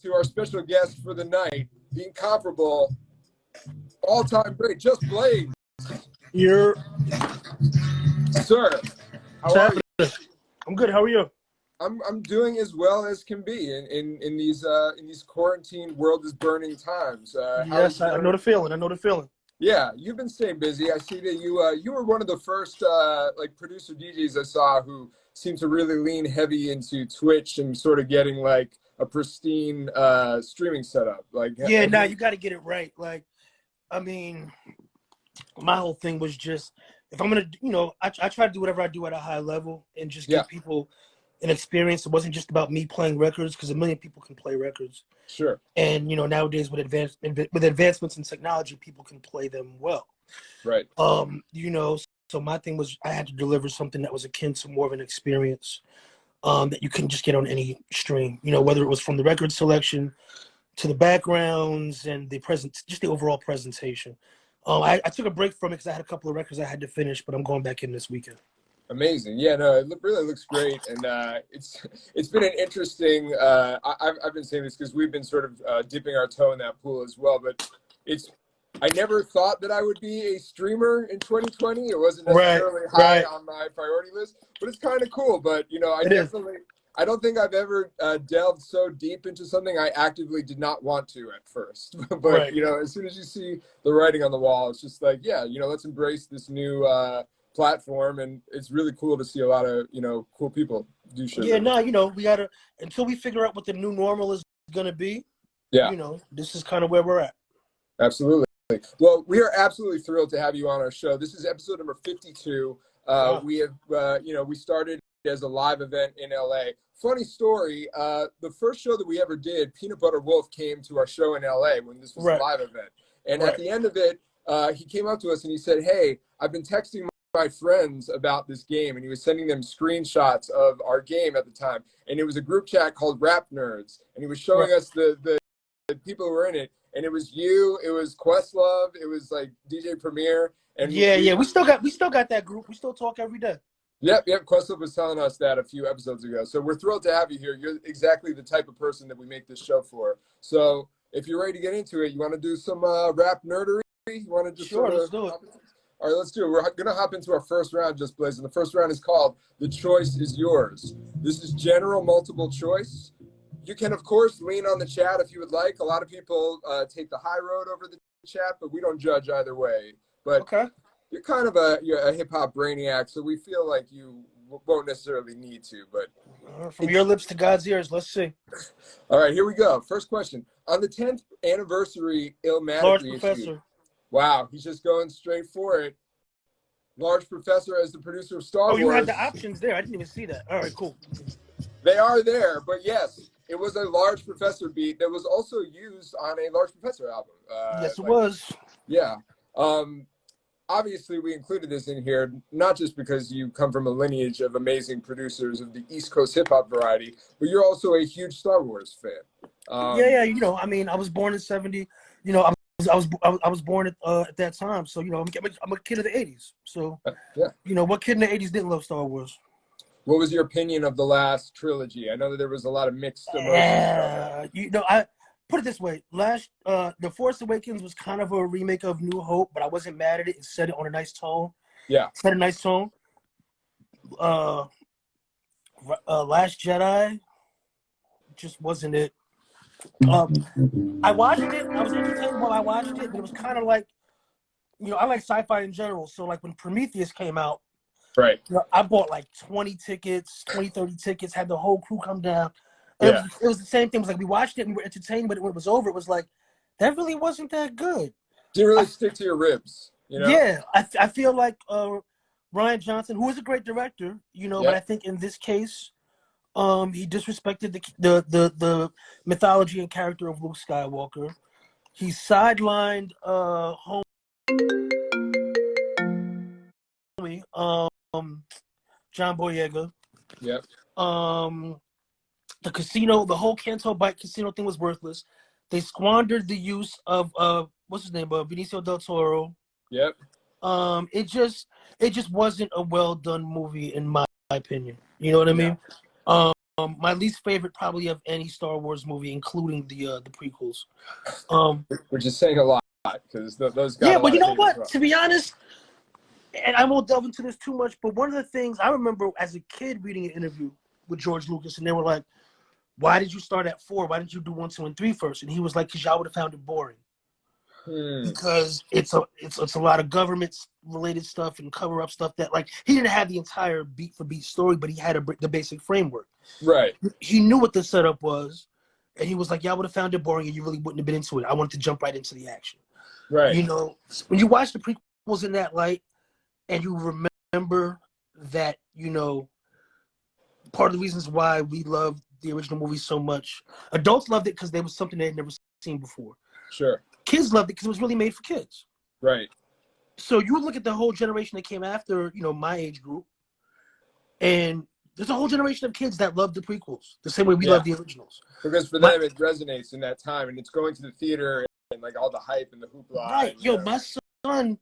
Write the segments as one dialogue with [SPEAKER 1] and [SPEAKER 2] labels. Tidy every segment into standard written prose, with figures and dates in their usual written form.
[SPEAKER 1] to our special guest for the night, the incomparable, all-time great, Just Blaze.
[SPEAKER 2] You're
[SPEAKER 1] Sir, how are you?
[SPEAKER 2] I'm good. How are you?
[SPEAKER 1] I'm doing as well as can be in these quarantine world is burning times.
[SPEAKER 2] Yes, I know the feeling.
[SPEAKER 1] Yeah, you've been staying busy. I see that you were one of the first like producer DJs I saw who seemed to really lean heavy into Twitch and sort of getting like a pristine streaming setup. Like
[SPEAKER 2] Yeah, now you got to get it right. Like, I mean, my whole thing was just if I'm gonna, I try to do whatever I do at a high level and just give people an experience. It wasn't just about me playing records because a million people can play records.
[SPEAKER 1] Sure.
[SPEAKER 2] And nowadays with advancements in technology, people can play them well.
[SPEAKER 1] Right.
[SPEAKER 2] So my thing was I had to deliver something that was akin to more of an experience that you couldn't just get on any stream. Whether it was from the record selection to the backgrounds and just the overall presentation. I took a break from it because I had a couple of records I had to finish, but I'm going back in this weekend.
[SPEAKER 1] Amazing. Yeah, no, it really looks great. And it's been an interesting, I've been saying this because we've been sort of dipping our toe in that pool as well, but I never thought that I would be a streamer in 2020. It wasn't necessarily high on my priority list, but it's kind of cool. But, I don't think I've ever delved so deep into something I actively did not want to at first. But, as soon as you see the writing on the wall, it's just like, let's embrace this new platform. And it's really cool to see a lot of, cool people do shit.
[SPEAKER 2] Yeah, we got to, until we figure out what the new normal is going to be, this is kind of where we're at.
[SPEAKER 1] Absolutely. Well, we are absolutely thrilled to have you on our show. This is episode number 52. We have, we started as a live event in LA. Funny story, the first show that we ever did, Peanut Butter Wolf came to our show in LA when this was a live event. And at the end of it, he came up to us and he said, "Hey, I've been texting my friends about this game," and he was sending them screenshots of our game at the time. And it was a group chat called Rap Nerds. And he was showing us the people who were in it. And it was you, it was Questlove, it was like DJ Premier. And
[SPEAKER 2] we still got that group. We still talk every day.
[SPEAKER 1] Yep. Questlove was telling us that a few episodes ago. So we're thrilled to have you here. You're exactly the type of person that we make this show for. So if you're ready to get into it, you want to do some rap nerdery? You want to just
[SPEAKER 2] let's do it.
[SPEAKER 1] All right, let's do it. We're going to hop into our first round, Just Blaze. And the first round is called The Choice is Yours. This is general multiple choice. You can, of course, lean on the chat if you would like. A lot of people take the high road over the chat, but we don't judge either way. But you're kind of a hip-hop brainiac, so we feel like you won't necessarily need to. But
[SPEAKER 2] from your lips to God's ears, let's see.
[SPEAKER 1] All right, here we go. First question. On the 10th anniversary Illmatic
[SPEAKER 2] Large
[SPEAKER 1] reissue,
[SPEAKER 2] Professor.
[SPEAKER 1] Wow, he's just going straight for it. Large Professor as the producer of Star Wars.
[SPEAKER 2] Oh, you had the options there. I didn't even see that. All right, cool.
[SPEAKER 1] They are there, but yes, it was a Large Professor beat that was also used on a Large Professor album.
[SPEAKER 2] Yes, it was.
[SPEAKER 1] Yeah. Obviously, we included this in here, not just because you come from a lineage of amazing producers of the East Coast hip-hop variety, but you're also a huge Star Wars fan.
[SPEAKER 2] I was born in 70. I was born at that time, so I'm a kid of the 80s. So what kid in the 80s didn't love Star Wars?
[SPEAKER 1] What was your opinion of the last trilogy? I know that there was a lot of mixed emotions.
[SPEAKER 2] I put it this way: The Force Awakens was kind of a remake of New Hope, but I wasn't mad at it. It set it on a nice tone.
[SPEAKER 1] Yeah,
[SPEAKER 2] set a nice tone. Last Jedi just wasn't it. I watched it. I was entertained while I watched it, but it was kind of like, I like sci-fi in general. So like when Prometheus came out, I bought like 30 tickets, had the whole crew come down. It was the same thing. It was like we watched it and we were entertained, but when it was over, it was like, that really wasn't that good.
[SPEAKER 1] Didn't really stick to your ribs,
[SPEAKER 2] Yeah, I feel like Rian Johnson, who is a great director, but I think in this case, he disrespected the mythology and character of Luke Skywalker. He sidelined John Boyega.
[SPEAKER 1] Yep.
[SPEAKER 2] The casino, the whole Canto Bight casino thing was worthless. They squandered the use of what's his name, Benicio del Toro.
[SPEAKER 1] Yep.
[SPEAKER 2] It just wasn't a well done movie in my opinion. You know what I mean? My least favorite probably of any Star Wars movie, including the prequels.
[SPEAKER 1] Which is saying a lot because those got
[SPEAKER 2] Yeah,
[SPEAKER 1] a
[SPEAKER 2] but
[SPEAKER 1] lot
[SPEAKER 2] you
[SPEAKER 1] of
[SPEAKER 2] know
[SPEAKER 1] hate as
[SPEAKER 2] what?
[SPEAKER 1] well.
[SPEAKER 2] To be honest, and I won't delve into this too much, but one of the things I remember as a kid reading an interview with George Lucas, and they were like, "Why did you start at 4? Why didn't you do 1, 2, and 3 first?" And he was like, "Because y'all would have found it boring." Because it's a lot of government related stuff and cover up stuff that, like, he didn't have the entire beat for beat story, but he had the basic framework.
[SPEAKER 1] Right.
[SPEAKER 2] He knew what the setup was, and he was like, "Y'all would have found it boring, and you really wouldn't have been into it. I wanted to jump right into the action."
[SPEAKER 1] Right.
[SPEAKER 2] You know, when you watch the prequels in that light, and you remember that, you know, part of the reasons why we love the original movie so much, adults loved it because there was something they had never seen before.
[SPEAKER 1] Sure.
[SPEAKER 2] Kids loved it because it was really made for kids.
[SPEAKER 1] Right.
[SPEAKER 2] So you look at the whole generation that came after, you know, my age group, and there's a whole generation of kids that love the prequels the same way we love the originals.
[SPEAKER 1] Because for them, it resonates in that time, and it's going to the theater and like all the hype and the hoopla.
[SPEAKER 2] Right.
[SPEAKER 1] And,
[SPEAKER 2] Yo, my son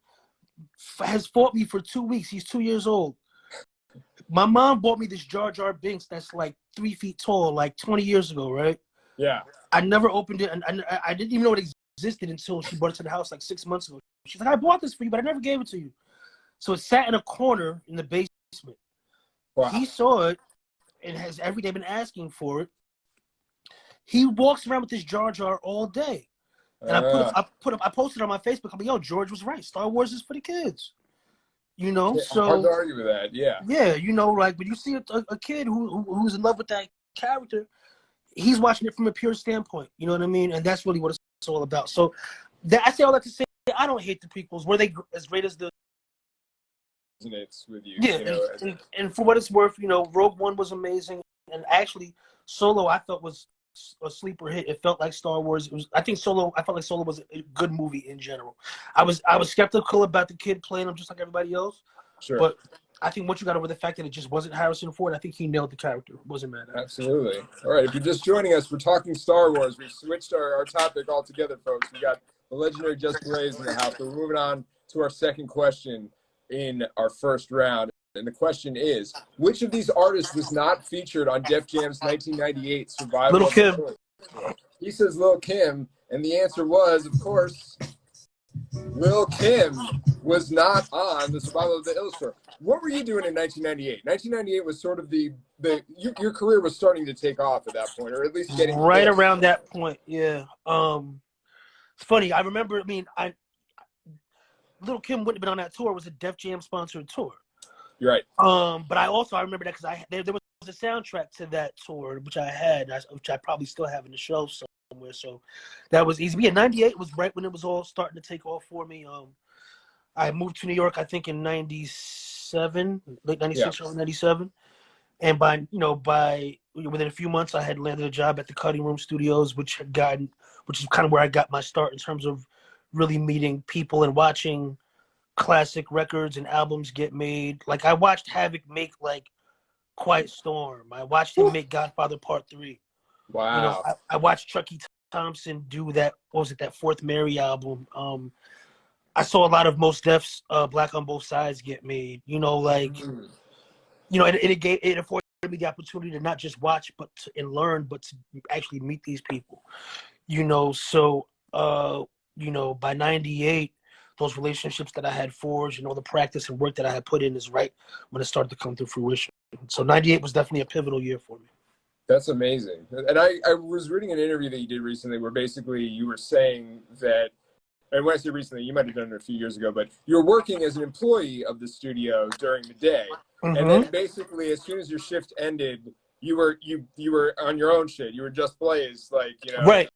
[SPEAKER 2] has fought me for 2 weeks. He's 2 years old. My mom bought me this Jar Jar Binks that's like 3 feet tall, like 20 years ago, right?
[SPEAKER 1] Yeah.
[SPEAKER 2] I never opened it, and I didn't even know it existed until she brought it to the house like 6 months ago. She's like, "I bought this for you, but I never gave it to you." So it sat in a corner in the basement.
[SPEAKER 1] Wow.
[SPEAKER 2] He saw it and has every day been asking for it. He walks around with this Jar Jar all day. And I posted on my Facebook. I'm like, "Yo, George was right. Star Wars is for the kids." You know, so
[SPEAKER 1] hard to argue with that. Yeah.
[SPEAKER 2] Yeah, you know, like when you see a kid who's in love with that character, he's watching it from a pure standpoint. You know what I mean? And that's really what it's all about. So I say all that to say, I don't hate the prequels. Were they as great as the?
[SPEAKER 1] Resonates with you.
[SPEAKER 2] Yeah,
[SPEAKER 1] You know?
[SPEAKER 2] and for what it's worth, you know, Rogue One was amazing, and actually, Solo I thought was a sleeper hit. It felt like Star Wars. I felt like Solo was a good movie in general. I was skeptical about the kid playing him just like everybody else.
[SPEAKER 1] Sure.
[SPEAKER 2] But I think once you got over the fact that it just wasn't Harrison Ford, I think he nailed the character. Wasn't mad at it.
[SPEAKER 1] Absolutely. All right. If you're just joining us, we're talking Star Wars. We've switched our topic altogether, folks. We got the legendary Just Blaze in the house. But we're moving on to our second question in our first round. And the question is, which of these artists was not featured on Def Jam's 1998 Survival
[SPEAKER 2] Lil'
[SPEAKER 1] of the
[SPEAKER 2] Kim.
[SPEAKER 1] Fittest? He says Lil' Kim, and the answer was, of course, Lil' Kim was not on the Survival of the Fittest tour. What were you doing in 1998? 1998 was sort of your career was starting to take off at that point, or at least getting
[SPEAKER 2] right
[SPEAKER 1] close.
[SPEAKER 2] around that point. Yeah. It's funny. I remember. I mean, Lil' Kim wouldn't have been on that tour. It was a Def Jam sponsored tour.
[SPEAKER 1] You're right.
[SPEAKER 2] But I remember that because there was a soundtrack to that tour, which I probably still have in the show somewhere. So that was easy. Yeah, 98 was right when it was all starting to take off for me. I moved to New York, I think in 97, late 96, early 97. And within a few months, I had landed a job at the Cutting Room Studios, which is kind of where I got my start in terms of really meeting people and watching classic records and albums get made. Like I watched Havoc make like Quiet Storm. I watched him make Godfather Part 3.
[SPEAKER 1] Wow.
[SPEAKER 2] You know, I watched Chucky Thompson do that. What was it? That Fourth Mary album. I saw a lot of Mos Def's Black on Both Sides get made. You know, like you know, it afforded me the opportunity to not just watch and learn, but to actually meet these people. You know, so you know, by 98, those relationships that I had forged and all the practice and work that I had put in is right when it started to come to fruition. So 98 was definitely a pivotal year for me.
[SPEAKER 1] That's amazing. And I was reading an interview that you did recently where basically you were saying that, and when I say recently, you might have done it a few years ago, but you were working as an employee of the studio during the day. Mm-hmm. And then basically as soon as your shift ended, you were on your own shit. You were Just Blaze, like, you know.
[SPEAKER 2] Right.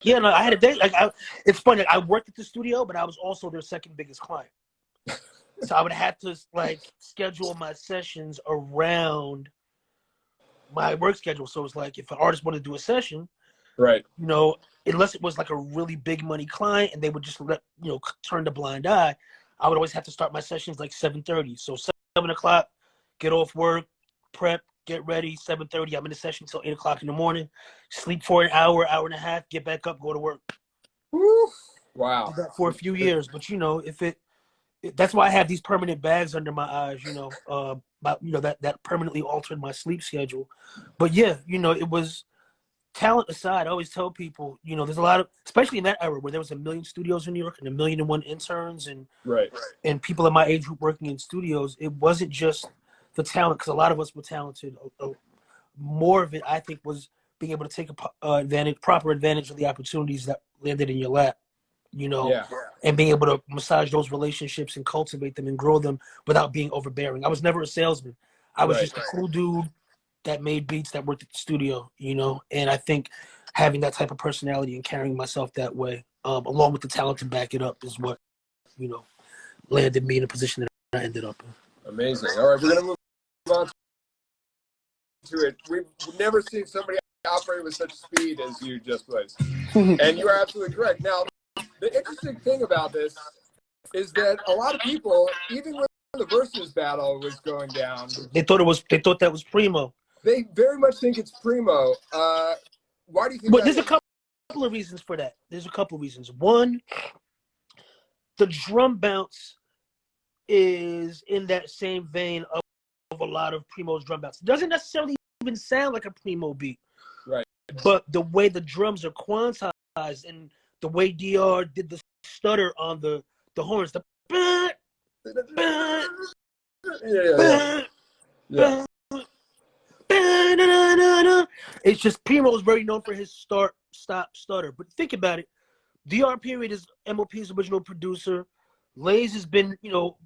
[SPEAKER 2] Yeah, no, I had a day. Like, it's funny. I worked at the studio, but I was also their second biggest client. So I would have to like schedule my sessions around my work schedule. So it's like if an artist wanted to do a session,
[SPEAKER 1] right?
[SPEAKER 2] You know, unless it was like a really big money client and they would just turn the blind eye, I would always have to start my sessions like 7:30. So 7 o'clock, get off work, prep, get ready. 7:30, I'm in the session until 8 o'clock in the morning. Sleep for an hour, hour and a half, get back up, go to work.
[SPEAKER 1] Woo. Wow.
[SPEAKER 2] Did that for a few years, but you know, that's why I have these permanent bags under my eyes. You know, that permanently altered my sleep schedule. But yeah, it was talent aside. I always tell people, there's a lot of, especially in that era where there was a million studios in New York and 1,000,001 interns and people in my age group working in studios. It wasn't just the talent, because a lot of us were talented. More of it, I think, was being able to take proper advantage of the opportunities that landed in your lap, and being able to massage those relationships and cultivate them and grow them without being overbearing. I was never a salesman. I was just a cool dude that made beats, that worked at the studio, and I think having that type of personality and carrying myself that way, along with the talent to back it up, is what, landed me in a position that I ended up in.
[SPEAKER 1] Amazing. All right, we're going to move on to it. We've never seen somebody operate with such speed as you just was. And you are absolutely correct. Now, the interesting thing about this is that a lot of people, even when the Versus battle was going down,
[SPEAKER 2] they thought that was Primo.
[SPEAKER 1] They very much think it's Primo. Why do you think
[SPEAKER 2] But
[SPEAKER 1] that
[SPEAKER 2] there's a couple of reasons for that. There's a couple of reasons. One, the drum bounce is in that same vein of a lot of Primo's drum bounce. It doesn't necessarily even sound like a Primo beat.
[SPEAKER 1] Right.
[SPEAKER 2] But the way the drums are quantized and the way DR did the stutter on the horns, the it's just, Primo is very known for his start, stop, stutter. But think about it. DR Period is MOP's original producer. Lays has been,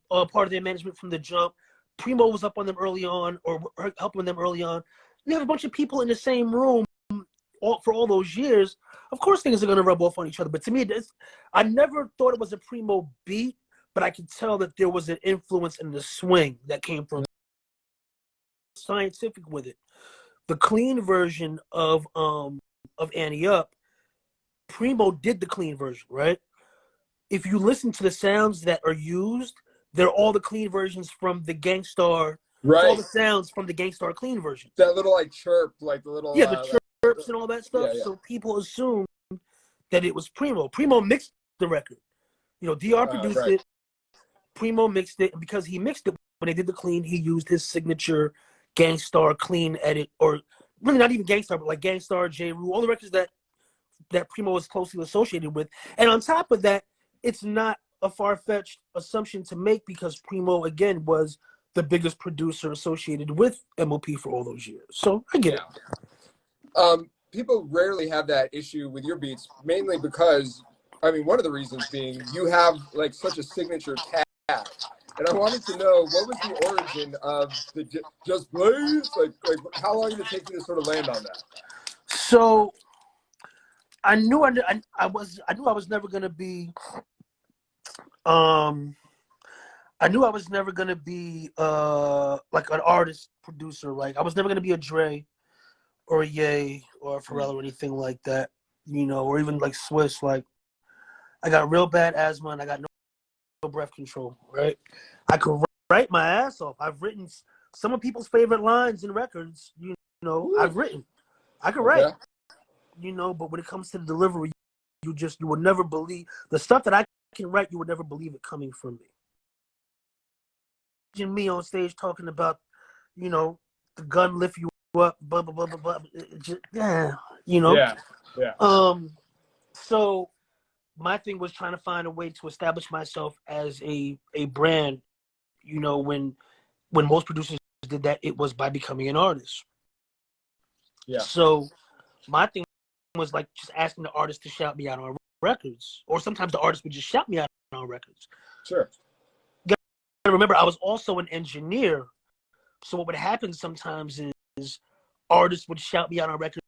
[SPEAKER 2] part of their management from the jump. Primo was up on them early on, or helping them early on. You have a bunch of people in the same room for all those years. Of course, things are going to rub off on each other. But to me, I never thought it was a Primo beat, but I could tell that there was an influence in the swing that came from scientific with it. The clean version of Annie Up, Primo did the clean version, right? If you listen to the sounds that are used, they're all the clean versions from the Gangstar.
[SPEAKER 1] Right.
[SPEAKER 2] All the sounds from the Gangstar clean version.
[SPEAKER 1] That little chirp, the little
[SPEAKER 2] the chirps and all that stuff.
[SPEAKER 1] Yeah.
[SPEAKER 2] So people assume that it was Primo. Primo mixed the record. DR produced it. Primo mixed it, and because he mixed it when they did the clean, he used his signature Gangstar clean edit, or really not even Gangstar, but like Gangstar, J. Rue, all the records that Primo is closely associated with. And on top of that, it's not a far-fetched assumption to make, because Primo, again, was the biggest producer associated with MOP for all those years. So I get
[SPEAKER 1] it. People rarely have that issue with your beats, mainly because, one of the reasons being you have such a signature tag. And I wanted to know, what was the origin of the Just Blaze? How long did it take you to sort of land on that?
[SPEAKER 2] So I knew I was never gonna be I knew I was never gonna be like an artist producer. Like I was never gonna be a Dre or a Ye or a Pharrell or anything like that, or even like Swiss. Like I got real bad asthma and I got no breath control, right? I could write my ass off. I've written some of people's favorite lines in records, I've written. I could write, but when it comes to the delivery, you would never believe the stuff that I can write. You would never believe it coming from me. Imagine me on stage talking about, the gun lift you up, blah blah blah blah blah. Yeah. So my thing was trying to find a way to establish myself as a brand. When most producers did that, it was by becoming an artist.
[SPEAKER 1] Yeah.
[SPEAKER 2] So my thing was just asking the artist to shout me out on records, or sometimes the artist would just shout me out on records.
[SPEAKER 1] Sure.
[SPEAKER 2] You gotta remember, I was also an engineer, so what would happen sometimes is artists would shout me out on records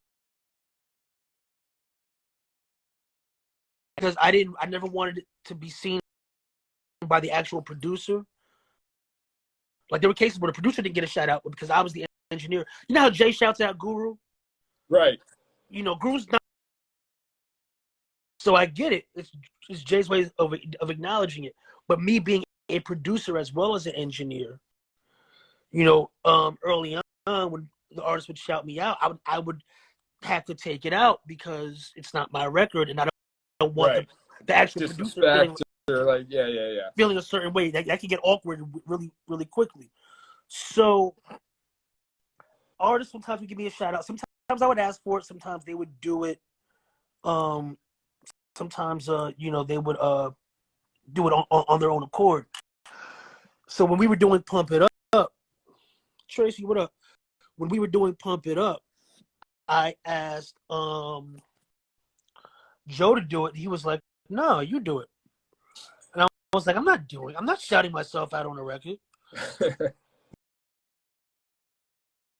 [SPEAKER 2] because I never wanted it to be seen by the actual producer. Like there were cases where the producer didn't get a shout out, but because I was the engineer. You know how Jay shouts out Guru?
[SPEAKER 1] Right.
[SPEAKER 2] Guru's not. So I get it. It's Jay's way of acknowledging it. But me being a producer as well as an engineer, early on when the artist would shout me out, I would have to take it out because it's not my record, and I don't want the actual producer feeling a certain way. That could get awkward really, really quickly. So artists sometimes would give me a shout out. Sometimes I would ask for it. Sometimes they would do it. Sometimes they would do it on their own accord. So when we were doing Pump It Up, Tracy, what up? When we were doing Pump It Up, I asked Joe to do it. He was like, "No, you do it." And I was like, I'm not shouting myself out on a record.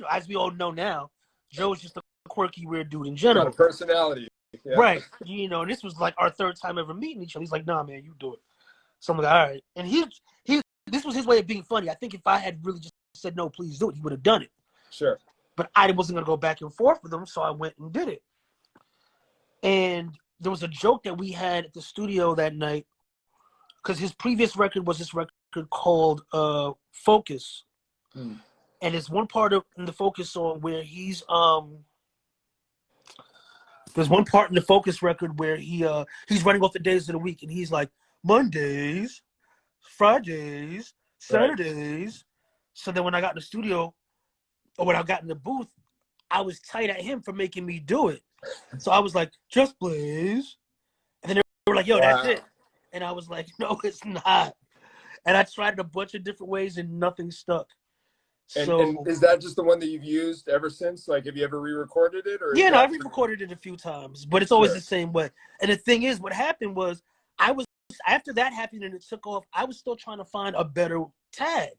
[SPEAKER 2] As we all know now, Joe's just a quirky, weird dude in general.
[SPEAKER 1] Got a personality. Yeah.
[SPEAKER 2] Right. This was like our third time ever meeting each other. He's like, "Nah, man, you do it." So I'm like, all right. And this was his way of being funny. I think if I had really just said, "No, please do it," he would have done it.
[SPEAKER 1] Sure.
[SPEAKER 2] But I wasn't going to go back and forth with him, so I went and did it. And there was a joke that we had at the studio that night, because his previous record was this record called Focus. And there's one part in the Focus song where he's there's one part in the Focus record where he's running off the days of the week, and he's like, Mondays, Fridays, Saturdays. Right. So then when I got in the studio, or when I got in the booth, I was tight at him for making me do it. So I was like, "Just Blaze." And then they were like, "Yo, that's it." And I was like, "No, it's not." And I tried it a bunch of different ways and nothing stuck.
[SPEAKER 1] And is that just the one that you've used ever since? Like, have you ever re-recorded it? Or
[SPEAKER 2] yeah, no, I've re-recorded it a few times, but it's always the same way. And the thing is, what happened was, after that happened and it took off, I was still trying to find a better tag.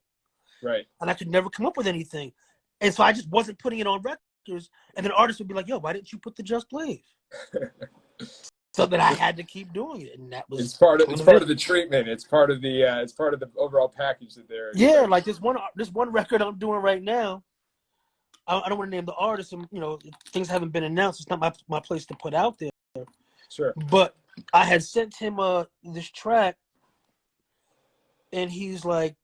[SPEAKER 1] Right.
[SPEAKER 2] And I could never come up with anything. And so I just wasn't putting it on records. And then artists would be like, "Yo, why didn't you put the Just Blaze?" So that I had to keep doing it. And that was
[SPEAKER 1] it's part of the treatment. It's part of the overall package that they're
[SPEAKER 2] like this one record I'm doing right now. I don't want to name the artist, and things haven't been announced. It's not my place to put out there.
[SPEAKER 1] Sure.
[SPEAKER 2] But I had sent him this track, and he's like,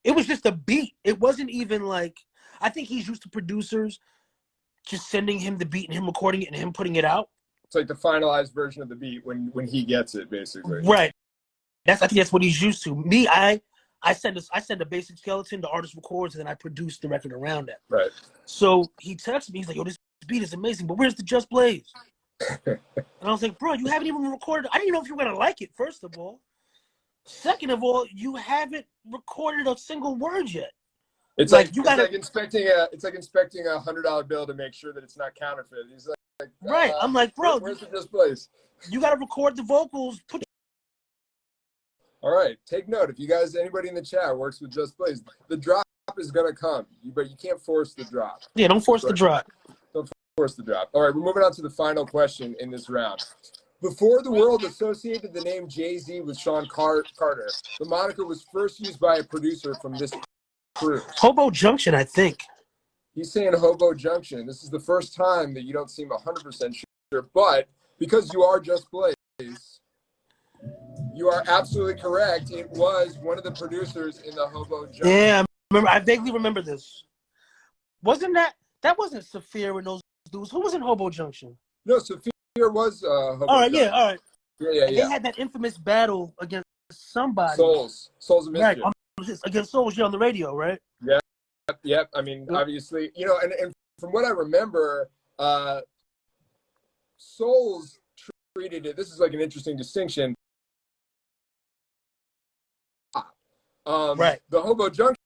[SPEAKER 2] it was just a beat. It wasn't even like, I think he's used to producers just sending him the beat and him recording it and him putting it out.
[SPEAKER 1] It's like the finalized version of the beat when he gets it, basically.
[SPEAKER 2] Right. I think that's what he's used to. Me, I send a basic skeleton, the artist records, and then I produce the record around that.
[SPEAKER 1] Right.
[SPEAKER 2] So he texted me, he's like, "Yo, this beat is amazing, but where's the Just Blaze?" And I was like, "Bro, you haven't even recorded. I didn't even know if you were gonna like it, first of all. Second of all, you haven't recorded a single word yet."
[SPEAKER 1] It's like inspecting a $100 bill to make sure that it's not counterfeit. He's like,
[SPEAKER 2] right. I'm like, "Bro,
[SPEAKER 1] where's the Just Blaze?
[SPEAKER 2] You gotta record the vocals."
[SPEAKER 1] All right, take note. If you guys, anybody in the chat works with Just Blaze, the drop is gonna come, but you can't force the drop.
[SPEAKER 2] Yeah, don't force the drop.
[SPEAKER 1] Don't force the drop. All right, we're moving on to the final question in this round. Before the world associated the name Jay-Z with Sean Carter, the moniker was first used by a producer from this crew.
[SPEAKER 2] Hobo Junction, I think.
[SPEAKER 1] He's saying Hobo Junction. This is the first time that you don't seem 100% sure, but because you are Just Blaze, you are absolutely correct. It was one of the producers in the Hobo Junction.
[SPEAKER 2] Yeah, I vaguely remember this. Wasn't that wasn't Saphir and those dudes? Who was in Hobo Junction?
[SPEAKER 1] No, Saphir was Hobo
[SPEAKER 2] all right,
[SPEAKER 1] Junction.
[SPEAKER 2] Yeah, all right.
[SPEAKER 1] Yeah.
[SPEAKER 2] They had that infamous battle against somebody.
[SPEAKER 1] Souls of Mischief.
[SPEAKER 2] Right, against Souls, on the radio, right?
[SPEAKER 1] Yeah. Yep. I mean, obviously, and from what I remember, Souls treated it. This is like an interesting distinction.
[SPEAKER 2] Right.
[SPEAKER 1] The Hobo Junction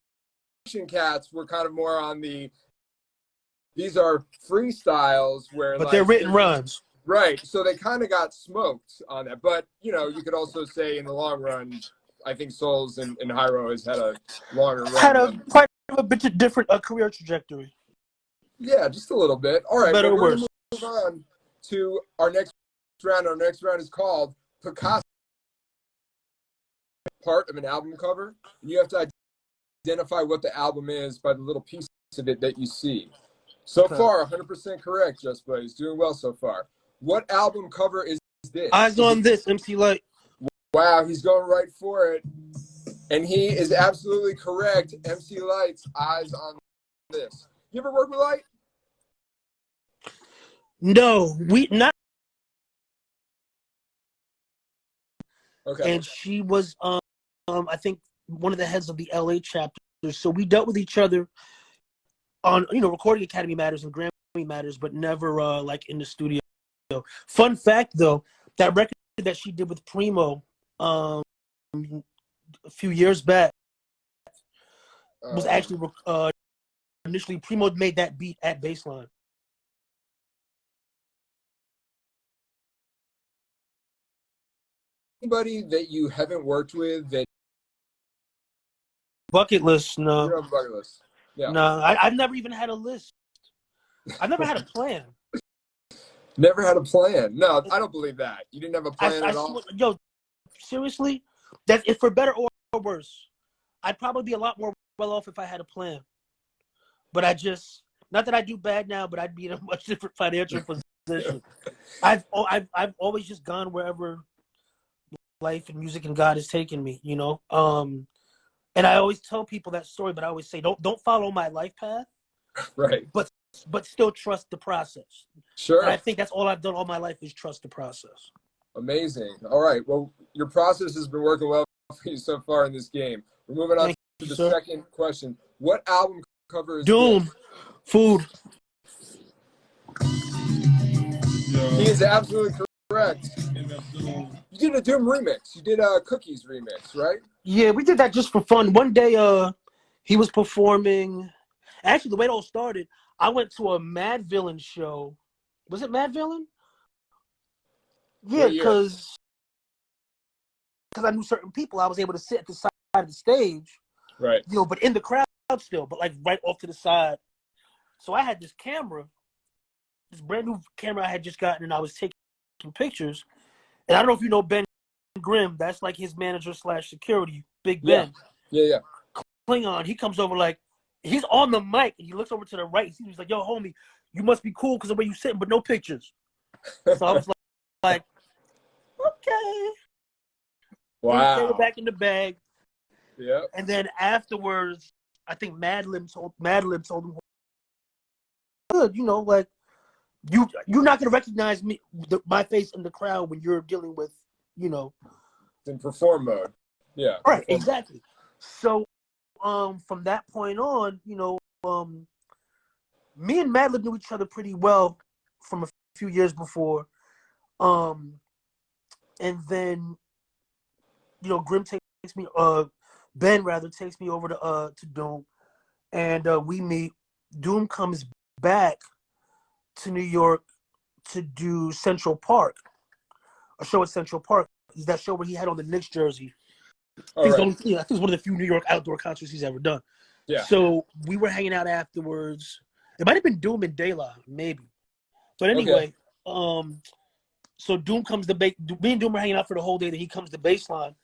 [SPEAKER 1] cats were kind of more on these are freestyles where,
[SPEAKER 2] but they're written runs.
[SPEAKER 1] Right. So they kind of got smoked on that. But, you could also say in the long run, I think Souls and Hyro has had a longer run.
[SPEAKER 2] Had quite a bit different career trajectory.
[SPEAKER 1] Yeah, just a little bit. All right.
[SPEAKER 2] Better or worse.
[SPEAKER 1] Move on to our next round. Our next round is called Picasso. Part of an album cover, and you have to identify what the album is by the little piece of it that you see. So far, 100% correct, Just Blaze. Doing well so far. What album cover is this?
[SPEAKER 2] Eyes on This, MC Light.
[SPEAKER 1] Wow, he's going right for it. And he is absolutely correct. MC Light's Eyes on This. You ever work with Light?
[SPEAKER 2] No, not.
[SPEAKER 1] Okay.
[SPEAKER 2] And she was, I think, one of the heads of the LA chapter So we dealt with each other on, Recording Academy Matters and Grammy Matters, but never like in the studio. Fun fact, though, that record that she did with Primo a few years back was actually initially Primo made that beat at Baseline.
[SPEAKER 1] Anybody that you haven't worked with that
[SPEAKER 2] bucket list? No.
[SPEAKER 1] You don't have a bucket list. Yeah.
[SPEAKER 2] No, I've never even had a list. I've never had a plan.
[SPEAKER 1] Never had a plan. No, I don't believe that. You didn't have a plan at all?
[SPEAKER 2] Yo, seriously, that's if for better or worse. I'd probably be a lot more well off if I had a plan. But I just, not that I do bad now, but I'd be in a much different financial position. I've always just gone wherever life and music and God has taken me, And I always tell people that story, but I always say, don't follow my life path.
[SPEAKER 1] Right.
[SPEAKER 2] But still trust the process.
[SPEAKER 1] Sure.
[SPEAKER 2] And I think that's all I've done all my life is trust the process.
[SPEAKER 1] Amazing. All right. Well, your process has been working well for you so far in this game. We're moving on to the second question. What album cover is
[SPEAKER 2] Doom.
[SPEAKER 1] this?
[SPEAKER 2] Food.
[SPEAKER 1] He is absolutely correct. You did a Doom remix. You did a Cookies remix, right?
[SPEAKER 2] Yeah, we did that just for fun. One day, he was performing. Actually, the way it all started, I went to a Mad Villain show. Was it Mad Villain? Yeah, because I knew certain people. I was able to sit at the side of the stage.
[SPEAKER 1] Right.
[SPEAKER 2] But in the crowd still, but like right off to the side. So I had this camera, this brand new camera I had just gotten, and I was taking pictures. And I don't know if you know Ben Grimm. That's like his manager / security, Big Ben.
[SPEAKER 1] Yeah.
[SPEAKER 2] Klingon. He comes over like, he's on the mic, and he looks over to the right. He's like, yo, homie, you must be cool because the way you sitting, but no pictures. So I was like, okay.
[SPEAKER 1] Wow.
[SPEAKER 2] They were back in the bag.
[SPEAKER 1] Yeah.
[SPEAKER 2] And then afterwards, I think Madlib told him, good, like, you're not gonna recognize me, my face in the crowd when you're dealing with,
[SPEAKER 1] in perform mode. Yeah.
[SPEAKER 2] Right, exactly. So, from that point on, me and Madlib knew each other pretty well from a few years before. And then, Grim takes me, Ben rather takes me over to Doom, and we meet. Doom comes back to New York to do Central Park, a show at Central Park. Is that show where he had on the Knicks jersey? I think it's one of the few New York outdoor concerts he's ever done.
[SPEAKER 1] Yeah.
[SPEAKER 2] So we were hanging out afterwards. It might have been Doom and De La, maybe. But anyway, so Doom comes to me and Doom are hanging out for the whole day. Then he comes to Baseline.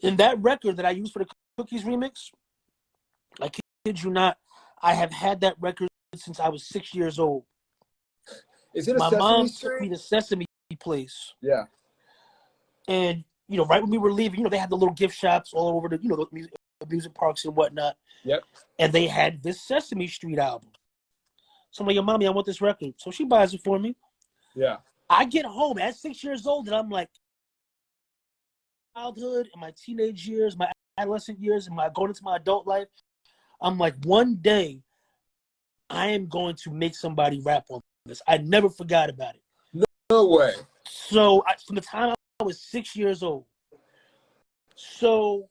[SPEAKER 2] And that record that I used for the Cookies remix, I kid you not, I have had that record since I was 6 years old.
[SPEAKER 1] Is it a
[SPEAKER 2] My
[SPEAKER 1] Sesame
[SPEAKER 2] mom
[SPEAKER 1] Street?
[SPEAKER 2] took me to Sesame Place.
[SPEAKER 1] Yeah.
[SPEAKER 2] And, right when we were leaving, they had the little gift shops all over the, the music parks and whatnot.
[SPEAKER 1] Yep.
[SPEAKER 2] And they had this Sesame Street album. So I'm like, yo, mommy, I want this record. So she buys it for me.
[SPEAKER 1] Yeah.
[SPEAKER 2] I get home at 6 years old and I'm like, childhood and my teenage years, my adolescent years, and my going into my adult life, I'm like, one day I am going to make somebody rap on this. I never forgot about it.
[SPEAKER 1] No way.
[SPEAKER 2] So from the time I was 6 years old. So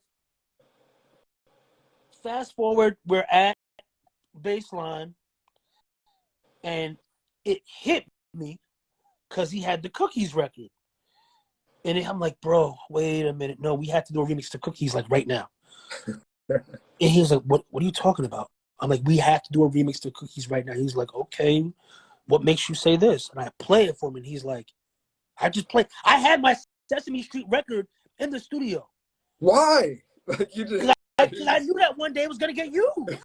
[SPEAKER 2] fast forward, we're at Baseline, and it hit me because he had the Cookies record. And I'm like, bro, wait a minute. No, we have to do a remix to Cookies like right now. And he was like, what are you talking about? I'm like, we have to do a remix to Cookies right now. He's like, okay, what makes you say this? And I play it for him, and he's like, I had my Sesame Street record in the studio.
[SPEAKER 1] Why? You just
[SPEAKER 2] Because I knew that one day it was going to get used.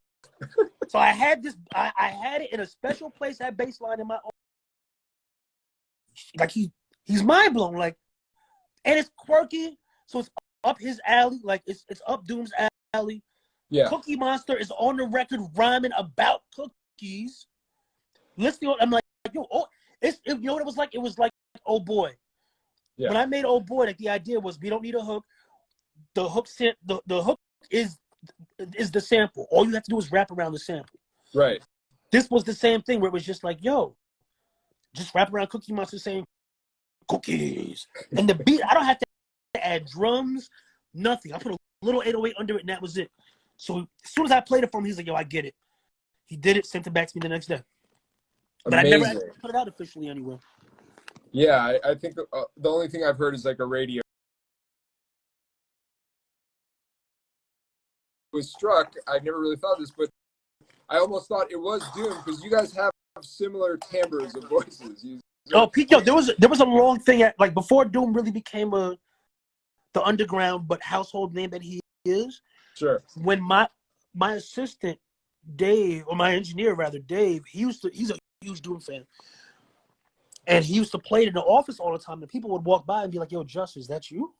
[SPEAKER 2] So I had this, I had it in a special place at Baseline in my own. Like, he's mind blown. Like, and it's quirky, so it's up his alley. Like, it's up Doom's alley.
[SPEAKER 1] Yeah.
[SPEAKER 2] Cookie Monster is on the record rhyming about cookies. Listening, I'm like, yo, you know what it was like? It was like Oh Boy. Yeah. When I made Oh Boy, like, the idea was we don't need a hook. The hook is is the sample. All you have to do is rap around the sample.
[SPEAKER 1] Right.
[SPEAKER 2] This was the same thing where it was just like, yo, just wrap around Cookie Monster saying cookies. And the beat, I don't have to add drums, nothing. I put a little 808 under it, and that was it. So as soon as I played it for him, he's like, yo, I get it. He did it, sent it back to me the next day. But
[SPEAKER 1] Amazing.
[SPEAKER 2] I never actually put it out officially anywhere.
[SPEAKER 1] Yeah, I think the only thing I've heard is like a radio. Was struck. I never really thought this, but I almost thought it was Doom because you guys have similar timbres of voices.
[SPEAKER 2] Pete, yo, there was a long thing at, like, before Doom really became the underground but household name that he is.
[SPEAKER 1] Sure.
[SPEAKER 2] When my assistant Dave, or my engineer rather, Dave, he's a huge Doom fan, and he used to play it in the office all the time. And people would walk by and be like, "Yo, Just, is that you?"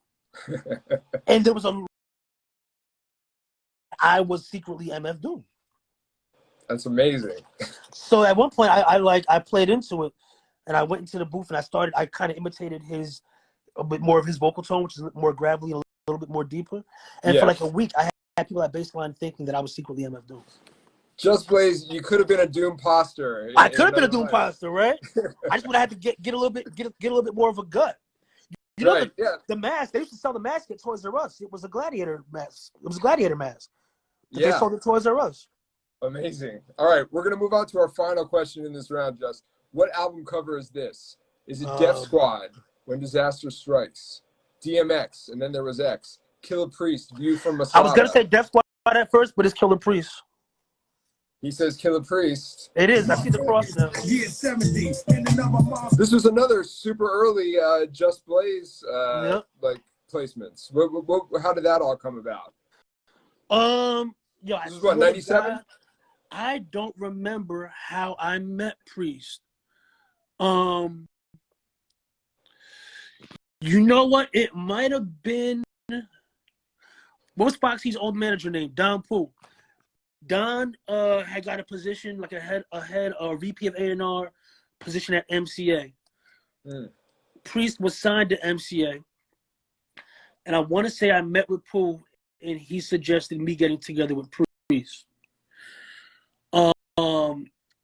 [SPEAKER 2] And there was I was secretly MF Doom.
[SPEAKER 1] That's amazing.
[SPEAKER 2] So at one point, I played into it, and I went into the booth and I kind of imitated a bit more of his vocal tone, which is more gravelly and a little bit more deeper. And for like a week, I had people at baseline thinking that I was secretly MF Doom.
[SPEAKER 1] Just Blaze, you could have been a Doom imposter.
[SPEAKER 2] I could have been a Doom imposter, right? I just would have had to get a little bit more of a gut. You know, the mask, they used to sell the mask at Toys R Us. It was a gladiator mask. It was a gladiator mask. They sold at Toys R Us.
[SPEAKER 1] Amazing. All right, we're going to move on to our final question in this round, Just. What album cover is this? Is it Def Squad, When Disaster Strikes, DMX, and then there was X, Killer Priest, View from Masada?
[SPEAKER 2] I was going to say Def Squad at first, but it's Killer Priest.
[SPEAKER 1] He says Killer Priest.
[SPEAKER 2] It is. I see the cross now.
[SPEAKER 1] This was another super early Just Blaze like placements. How did that all come about?
[SPEAKER 2] This
[SPEAKER 1] is what, 97?
[SPEAKER 2] I don't remember how I met Priest. You know what? It might have been, what was Foxy's old manager name? Don Poole. Don had got a position, like a VP of A&R position at MCA. Priest was signed to MCA, and I want to say I met with Poole, and he suggested me getting together with Priest.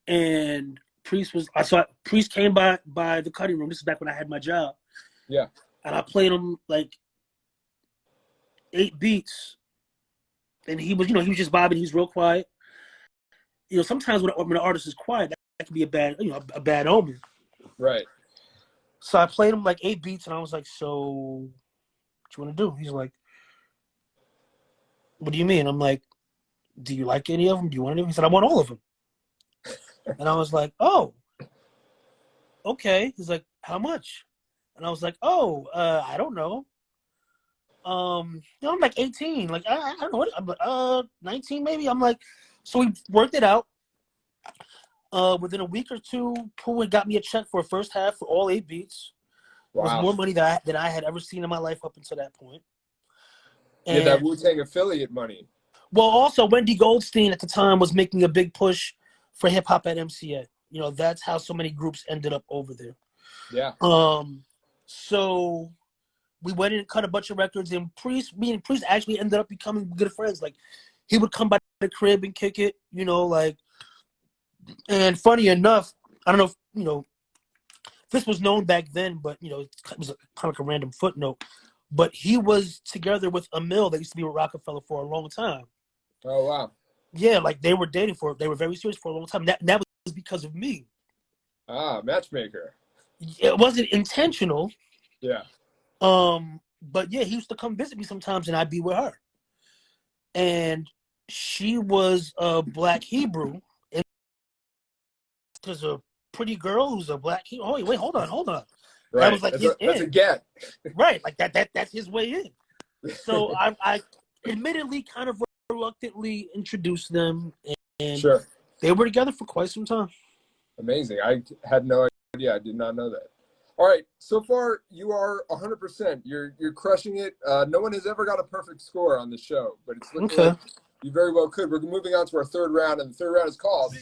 [SPEAKER 2] And Priest came by the cutting room. This is back when I had my job.
[SPEAKER 1] Yeah. And
[SPEAKER 2] I played him like 8 beats. And he was just vibing. He's real quiet. Sometimes when an artist is quiet, that can be a bad omen.
[SPEAKER 1] Right.
[SPEAKER 2] So I played him like 8 beats, and I was like, "So, what you want to do?" He's like, "What do you mean?" I'm like, "Do you like any of them? Do you want any of them?" He said, "I want all of them." And I was like, "Oh, okay." He's like, "How much?" And I was like, "Oh, I don't know. I'm like 18. Like, I don't know what, 19 maybe." I'm like, so we worked it out. Within a week or two, Poole had got me a check for a first half for all 8 beats. Wow. It was more money than I had ever seen in my life up until that point. And,
[SPEAKER 1] that Wu-Tang affiliate money.
[SPEAKER 2] Well, also Wendy Goldstein at the time was making a big push for hip hop at MCA. That's how so many groups ended up over there.
[SPEAKER 1] Yeah.
[SPEAKER 2] So we went in and cut a bunch of records, and me and Priest actually ended up becoming good friends. Like, he would come by the crib and kick it, and funny enough, I don't know if, this was known back then, but, it was kind of like a random footnote, but he was together with Emil that used to be with Rockefeller for a long time.
[SPEAKER 1] Oh, wow.
[SPEAKER 2] Yeah, like they were dating they were very serious for a long time. That was because of me.
[SPEAKER 1] Ah, matchmaker.
[SPEAKER 2] It wasn't intentional.
[SPEAKER 1] Yeah.
[SPEAKER 2] But yeah, he used to come visit me sometimes, and I'd be with her. And she was a Black Hebrew, and there's a pretty girl who's a Black Hebrew. Oh wait, hold on.
[SPEAKER 1] Right.
[SPEAKER 2] That was like
[SPEAKER 1] that's a get.
[SPEAKER 2] Right, like that's his way in. So I admittedly kind of reluctantly introduced them, and
[SPEAKER 1] sure,
[SPEAKER 2] they were together for quite some time.
[SPEAKER 1] Amazing. I had no idea. I did not know that. All right, so far you are 100%. You're crushing it. No one has ever got a perfect score on the show, but it's looking like you very well could. We're moving on to our third round, and the third round is called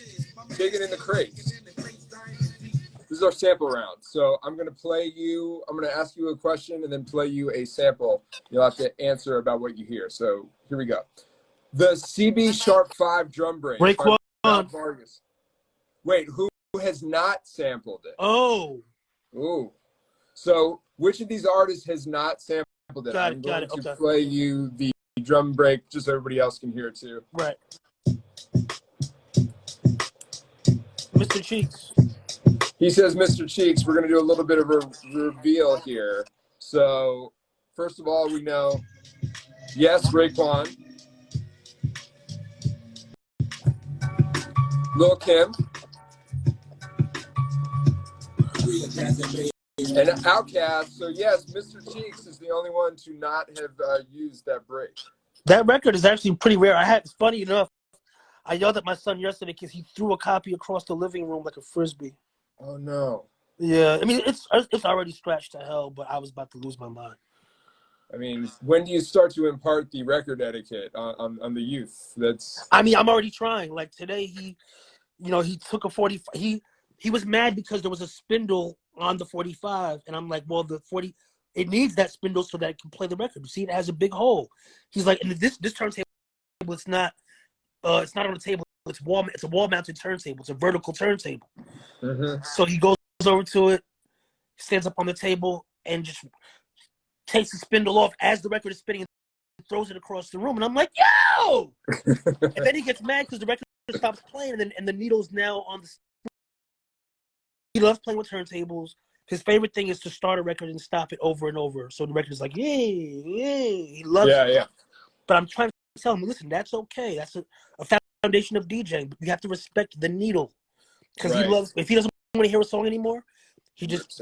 [SPEAKER 1] Digging in the Crates. This is our sample round. So I'm going to ask you a question and then play you a sample. You'll have to answer about what you hear. So here we go. The CB Sharp 5 drum break.
[SPEAKER 2] Raekwon.
[SPEAKER 1] Vargas. Wait, who has not sampled it?
[SPEAKER 2] Oh.
[SPEAKER 1] Ooh. So which of these artists has not sampled it?
[SPEAKER 2] Got
[SPEAKER 1] I'm
[SPEAKER 2] it.
[SPEAKER 1] going
[SPEAKER 2] Okay.
[SPEAKER 1] to play you the drum break just so everybody else can hear it too.
[SPEAKER 2] Right. Mr. Cheeks.
[SPEAKER 1] He says, Mr. Cheeks, we're going to do a little bit of a reveal here. So, first of all, we know, yes, Raekwon. Lil' Kim. And Outkast. So, yes, Mr. Cheeks is the only one to not have used that break.
[SPEAKER 2] That record is actually pretty rare. It's funny enough, I yelled at my son yesterday because he threw a copy across the living room like a Frisbee.
[SPEAKER 1] Oh, no.
[SPEAKER 2] Yeah, I mean, it's already scratched to hell, but I was about to lose my mind.
[SPEAKER 1] I mean, when do you start to impart the record etiquette on the youth?
[SPEAKER 2] I mean, I'm already trying. Like today, he took a 45. He was mad because there was a spindle on the 45, and I'm like, well, the 40, it needs that spindle so that it can play the record. You see, it has a big hole. He's like, and this turntable, it's not on the table. It's a wall-mounted turntable. It's a vertical turntable.
[SPEAKER 1] Mm-hmm.
[SPEAKER 2] So he goes over to it, stands up on the table, and just takes the spindle off as the record is spinning and throws it across the room. And I'm like, yo! And then he gets mad because the record stops playing, and the needle's now on the. He loves playing with turntables. His favorite thing is to start a record and stop it over and over. So the record is like, yay, yay. He loves it.
[SPEAKER 1] Yeah.
[SPEAKER 2] But I'm trying to tell him, listen, that's okay. That's a foundation of DJing. But you have to respect the needle. Because he loves, if he doesn't want to hear a song anymore, he just,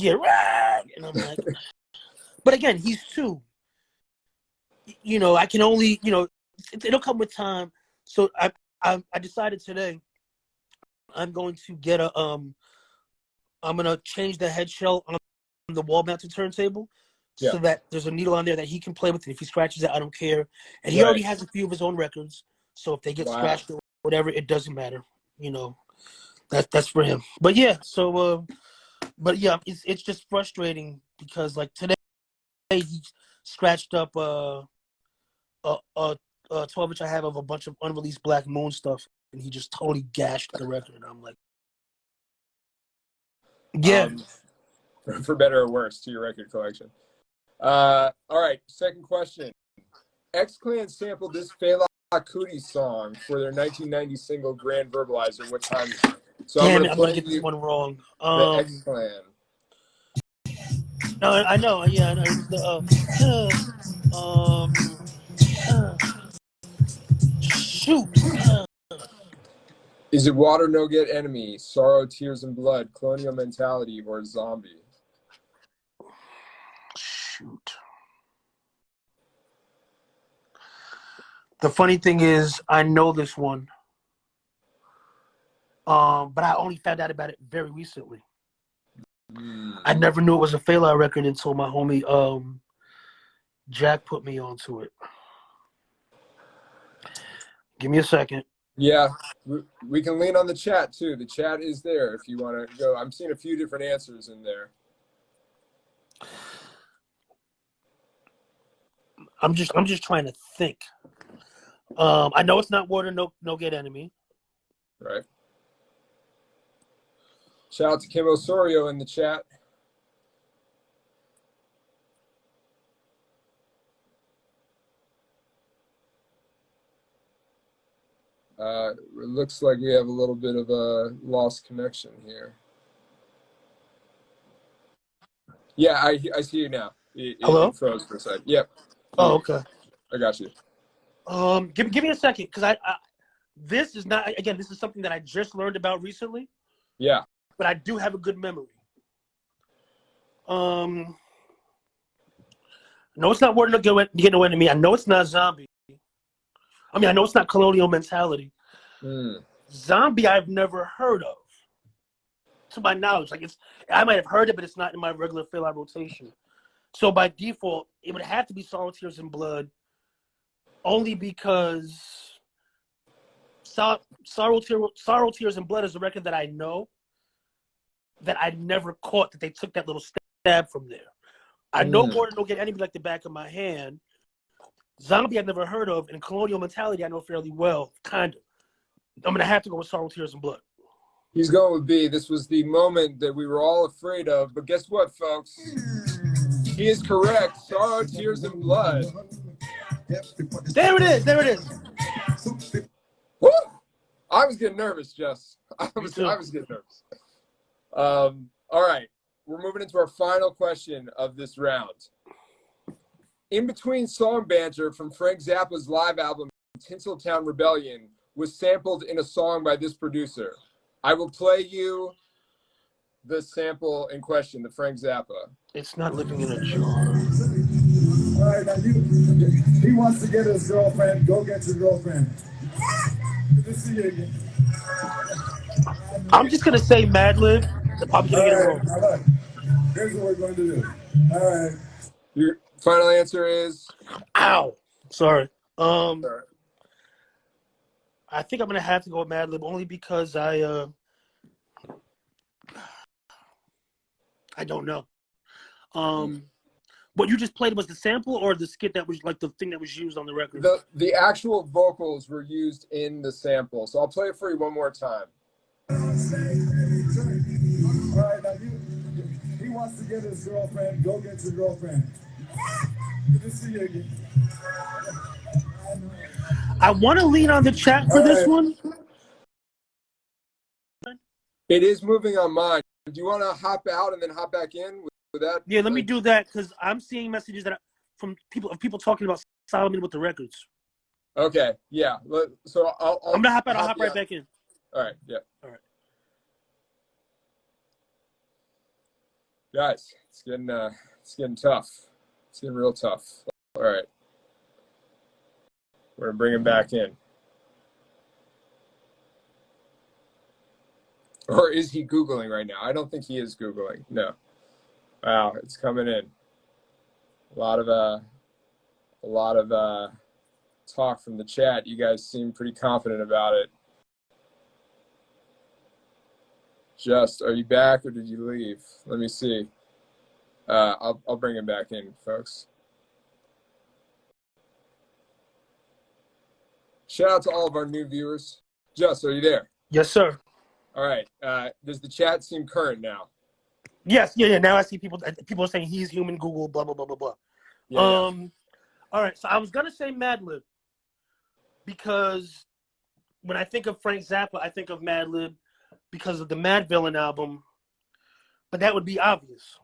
[SPEAKER 2] right. And I'm like, but again, he's 2. I can only, it'll come with time. So I decided today I'm going to get I'm going to change the head shell on the wall-mounted turntable so that there's a needle on there that he can play with. And if he scratches it, I don't care. And he already has a few of his own records. So if they get scratched or whatever, it doesn't matter. That's for him. But yeah, so, but yeah, it's just frustrating because like today he scratched up a 12-inch I have of a bunch of unreleased Black Moon stuff, and he just totally gashed the record. And I'm like, yeah.
[SPEAKER 1] For better or worse to your record collection. All right, second question. X-Clan sampled this Fela Kuti song for their 1990 single Grand Verbalizer. What time is it? So
[SPEAKER 2] Damn I'm going to get this one wrong.
[SPEAKER 1] The X-Clan.
[SPEAKER 2] No, I know. Yeah, I know. It was shoot.
[SPEAKER 1] Is it Water No Get Enemy, Sorrow, Tears, and Blood, Colonial Mentality, or Zombie?
[SPEAKER 2] Shoot. The funny thing is, I know this one, but I only found out about it very recently. I never knew it was a Fela record until my homie Jack put me onto it. Give me a second.
[SPEAKER 1] Yeah, we can lean on the chat too. The chat is there if you want to go. I'm seeing a few different answers in there.
[SPEAKER 2] I'm just trying to think. I know it's not Water No Get Enemy.
[SPEAKER 1] Right. Shout out to Kim Osorio in the chat. It looks like we have a little bit of a lost connection here. Yeah, I see you now.
[SPEAKER 2] Hello?
[SPEAKER 1] It froze for a sec. Yep.
[SPEAKER 2] Oh, okay.
[SPEAKER 1] I got you.
[SPEAKER 2] Give me a second, because I this is not, again, this is something that I just learned about recently.
[SPEAKER 1] Yeah.
[SPEAKER 2] But I do have a good memory. No, it's not Water No Get No Enemy. I know it's not Zombie. I mean, I know it's not Colonial Mentality. Zombie I've never heard of, to my knowledge. Like I might have heard it, but it's not in my regular Fela rotation. So by default, it would have to be Sorrow, Tears, and Blood, only because Sorrow, Tears, and Blood is a record that I know that I never caught that they took that little stab from there. I know Water No Get Enemy like the back of my hand. Zombie I've never heard of, and Colonial Mentality I know fairly well, kind of. I'm gonna have to go with Sorrow, Tears, and Blood.
[SPEAKER 1] He's going with B. This was the moment that we were all afraid of, but guess what, folks? He is correct. Sorrow, Tears, and Blood.
[SPEAKER 2] There it is. There it is.
[SPEAKER 1] Woo! I was getting nervous, Jess. I was getting nervous. All right. We're moving into our final question of this round. In Between Song Banter from Frank Zappa's live album, Tinseltown Rebellion, was sampled in a song by this producer. I will play you the sample in question, the Frank Zappa.
[SPEAKER 2] It's not living in a jar.
[SPEAKER 3] All right, now he wants to get his girlfriend. Go get your girlfriend. Good to see you again.
[SPEAKER 2] I'm just gonna say Madlib. I'm probably gonna get it wrong.
[SPEAKER 3] Now look, here's what we're going to do. All right.
[SPEAKER 1] Your final answer is?
[SPEAKER 2] Ow. Sorry.
[SPEAKER 1] Sorry.
[SPEAKER 2] I think I'm gonna have to go with Madlib only because I don't know. What you just played was the sample or the skit that was like the thing that was used on the record?
[SPEAKER 1] The actual vocals were used in the sample, so I'll play it for you one more time.
[SPEAKER 3] All right, now he wants to get his girlfriend. Go get your girlfriend. Good to see you again.
[SPEAKER 2] I want to lean on the chat for this one.
[SPEAKER 1] It is moving on mine. Do you want to hop out and then hop back in with that?
[SPEAKER 2] Yeah, let me do that because I'm seeing messages from people talking about Solomon with the records.
[SPEAKER 1] Okay, yeah. So
[SPEAKER 2] I'm gonna hop out. I'll hop right back in.
[SPEAKER 1] All right, yeah.
[SPEAKER 2] All right,
[SPEAKER 1] guys, it's getting tough. It's getting real tough. All right, we're gonna bring him back in. Or is he Googling right now? I don't think he is Googling. No. Wow, it's coming in. A lot of talk from the chat. You guys seem pretty confident about it. Are you back or did you leave? Let me see. I'll bring him back in, folks. Shout out to all of our new viewers. Are you there?
[SPEAKER 2] yes, sir.
[SPEAKER 1] All right. Does the chat seem current now?
[SPEAKER 2] Yes, yeah. Now I see people are saying he's human. Google, blah blah blah blah blah.
[SPEAKER 1] Yeah,
[SPEAKER 2] All right. So I was gonna say Madlib because when I think of Frank Zappa, I think of Madlib because of the Mad Villain album, but that would be obvious.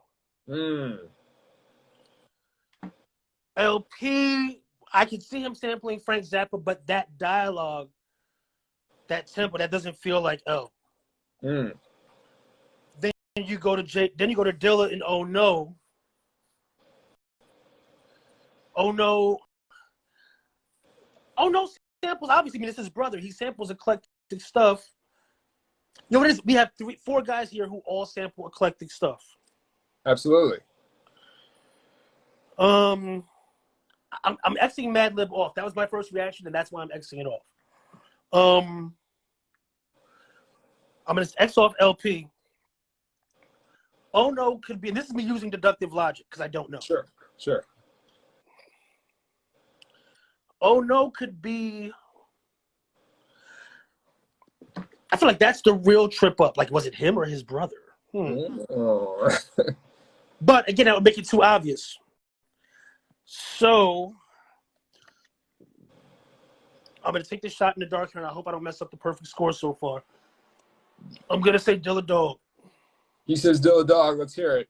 [SPEAKER 2] LP, I could see him sampling Frank Zappa, but that dialogue, that tempo, that doesn't feel like L. Then you go to Dilla and Oh No. Oh No samples, obviously, I mean, this is his brother. He samples eclectic stuff. You know what it is? We have 4 guys here who all sample eclectic stuff.
[SPEAKER 1] Absolutely.
[SPEAKER 2] I'm Xing Madlib off. That was my first reaction, and that's why I'm Xing it off. I'm going to X off LP. Oh No could be, and this is me using deductive logic because I don't know.
[SPEAKER 1] Sure.
[SPEAKER 2] Oh No could be, I feel like that's the real trip up. Like, was it him or his brother?
[SPEAKER 1] Oh.
[SPEAKER 2] But again, that would make it too obvious. So I'm going to take this shot in the dark here, and I hope I don't mess up the perfect score so far. I'm going to say Dilla Dog.
[SPEAKER 1] He says Dilla Dog. Let's hear it.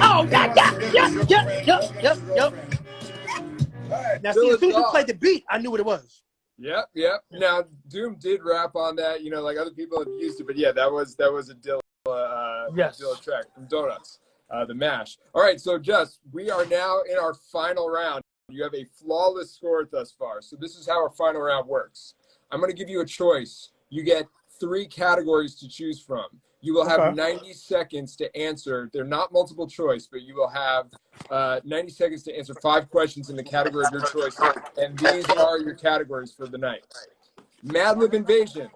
[SPEAKER 2] Oh, yeah. Now, see, as soon as you played the beat, I knew what it was.
[SPEAKER 1] Yep. Now, Doom did rap on that, like other people have used it, but yeah, that was a Dilla, Dilla track from Donuts, the Mash. All right, so Jess, we are now in our final round. You have a flawless score thus far, so this is how our final round works. I'm going to give you a choice. You get 3 categories to choose from. You will have 90 seconds to answer. They're not multiple choice, but you will have 90 seconds to answer 5 questions in the category of your choice. And these are your categories for the night. Madlib Invasion,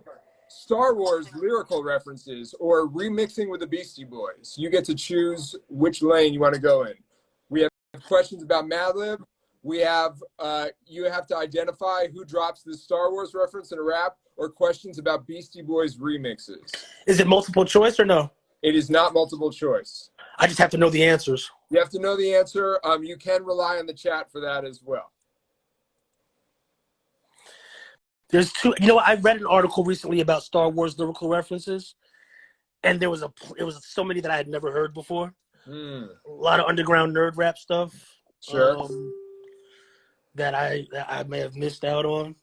[SPEAKER 1] Star Wars lyrical references, or remixing with the Beastie Boys. You get to choose which lane you want to go in. We have questions about Madlib, We have you have to identify who drops the Star Wars reference in a rap, or questions about Beastie Boys remixes.
[SPEAKER 2] Is it multiple choice or no?
[SPEAKER 1] It is not multiple choice.
[SPEAKER 2] I just have to know the answers.
[SPEAKER 1] You have to know the answer. You can rely on the chat for that as well.
[SPEAKER 2] There's two. You know, I read an article recently about Star Wars lyrical references, and it was so many that I had never heard before. A lot of underground nerd rap stuff.
[SPEAKER 1] Sure.
[SPEAKER 2] That I may have missed out on.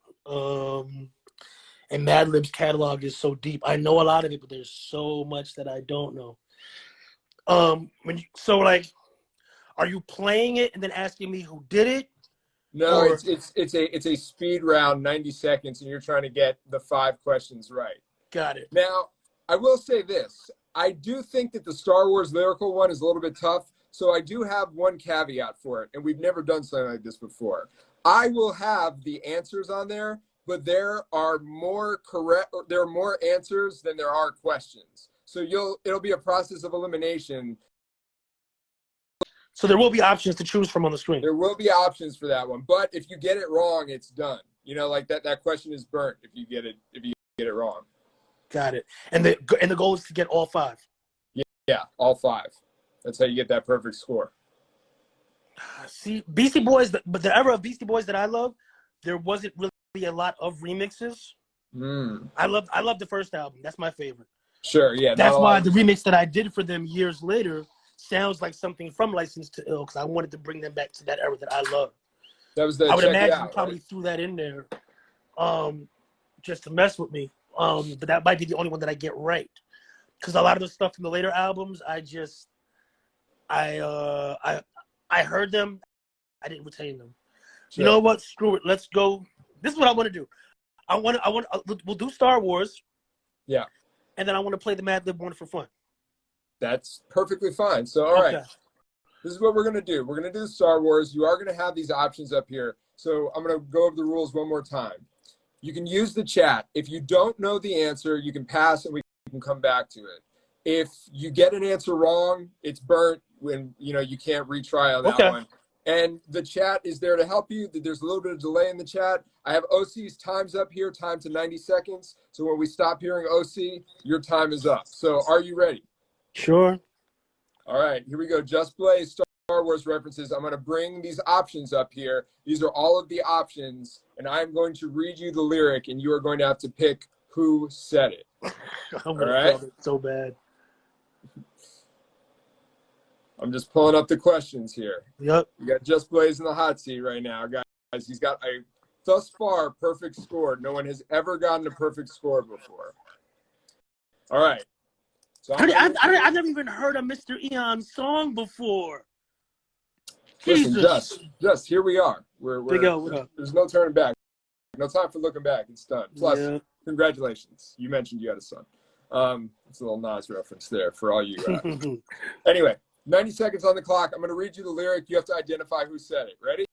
[SPEAKER 2] And Madlib's catalog is so deep. I know a lot of it, but there's so much that I don't know. Are you playing it and then asking me who did it?
[SPEAKER 1] No, it's a speed round, 90 seconds, and you're trying to get the 5 questions right.
[SPEAKER 2] Got it.
[SPEAKER 1] Now, I will say this. I do think that the Star Wars lyrical one is a little bit tough, so I do have one caveat for it, and we've never done something like this before. I will have the answers on there, but there are more answers than there are questions. So it'll be a process of elimination.
[SPEAKER 2] So there will be options to choose from on the screen.
[SPEAKER 1] There will be options for that one, but if you get it wrong, it's done. You know, like that question is burnt if you get it wrong.
[SPEAKER 2] Got it. And the goal is to get all 5.
[SPEAKER 1] Yeah, all 5. That's how you get that perfect score.
[SPEAKER 2] See, Beastie Boys, but the era of Beastie Boys that I love, there wasn't really a lot of remixes. I love the first album. That's my favorite.
[SPEAKER 1] Sure, yeah.
[SPEAKER 2] That's why the remix that I did for them years later sounds like something from License to Ill, because I wanted to bring them back to that era that I love.
[SPEAKER 1] That was the
[SPEAKER 2] I would imagine you probably threw that in there just to mess with me. But that might be the only one that I get right. Because a lot of the stuff from the later albums, I heard them, I didn't retain them. Sure. You know what? Screw it. Let's go. This is what I want to do. We'll do Star Wars.
[SPEAKER 1] Yeah.
[SPEAKER 2] And then I want to play the Madlib one for fun.
[SPEAKER 1] That's perfectly fine. So, all right. This is what we're going to do. We're going to do Star Wars. You are going to have these options up here. So I'm going to go over the rules one more time. You can use the chat. If you don't know the answer, you can pass and we can come back to it. If you get an answer wrong, it's burnt when, you can't retry on that one. And the chat is there to help you. There's a little bit of delay in the chat. I have OC's times up here, time to 90 seconds. So when we stop hearing OC, your time is up. So are you ready?
[SPEAKER 2] Sure.
[SPEAKER 1] All right, here we go. Just Blaze Star Wars references. I'm going to bring these options up here. These are all of the options, and I'm going to read you the lyric, and you are going to have to pick who said it.
[SPEAKER 2] I'm going to feel it so bad.
[SPEAKER 1] I'm just pulling up the questions here.
[SPEAKER 2] Yep.
[SPEAKER 1] You got Just Blaze in the hot seat right now, guys. He's got a, thus far, perfect score. No one has ever gotten a perfect score before. All right. So
[SPEAKER 2] I've never even heard a Mr. Eon song before.
[SPEAKER 1] Listen,
[SPEAKER 2] Jesus.
[SPEAKER 1] just here we are.
[SPEAKER 2] Big L, what up?
[SPEAKER 1] There's no turning back. No time for looking back. It's done. Plus, congratulations. You mentioned you had a son. It's a little Nas reference there for all you. Anyway, 90 seconds on the clock. I'm going to read you the lyric. You have to identify who said it. Ready?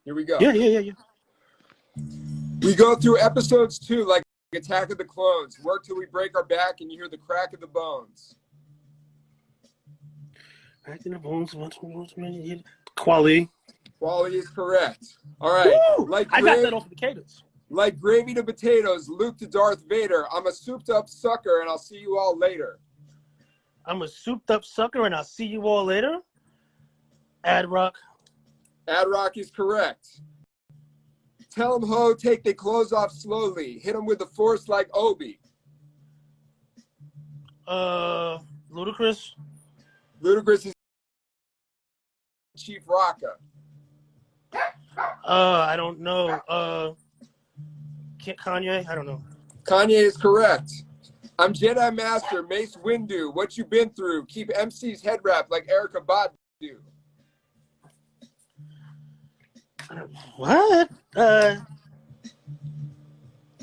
[SPEAKER 1] Here we go.
[SPEAKER 2] Yeah.
[SPEAKER 1] We go through episodes 2 like Attack of the Clones. Work till we break our back and you hear the crack of the bones.
[SPEAKER 2] Crack in the bones. Quality.
[SPEAKER 1] Quality is correct. All right.
[SPEAKER 2] I got that off the cadence.
[SPEAKER 1] Like gravy to potatoes, Luke to Darth Vader. I'm a souped up sucker and I'll see you all later.
[SPEAKER 2] I'm a souped up sucker and I'll see you all later. Ad Rock.
[SPEAKER 1] Ad Rock is correct. Tell them ho, take their clothes off slowly. Hit them with the force like Obi.
[SPEAKER 2] Ludacris.
[SPEAKER 1] Ludacris is Chief Rocka.
[SPEAKER 2] I don't know. Kanye? I don't know.
[SPEAKER 1] Kanye is correct. I'm Jedi Master, Mace Windu. What you been through? Keep MC's head wrapped like Erykah Badu.
[SPEAKER 2] What? Can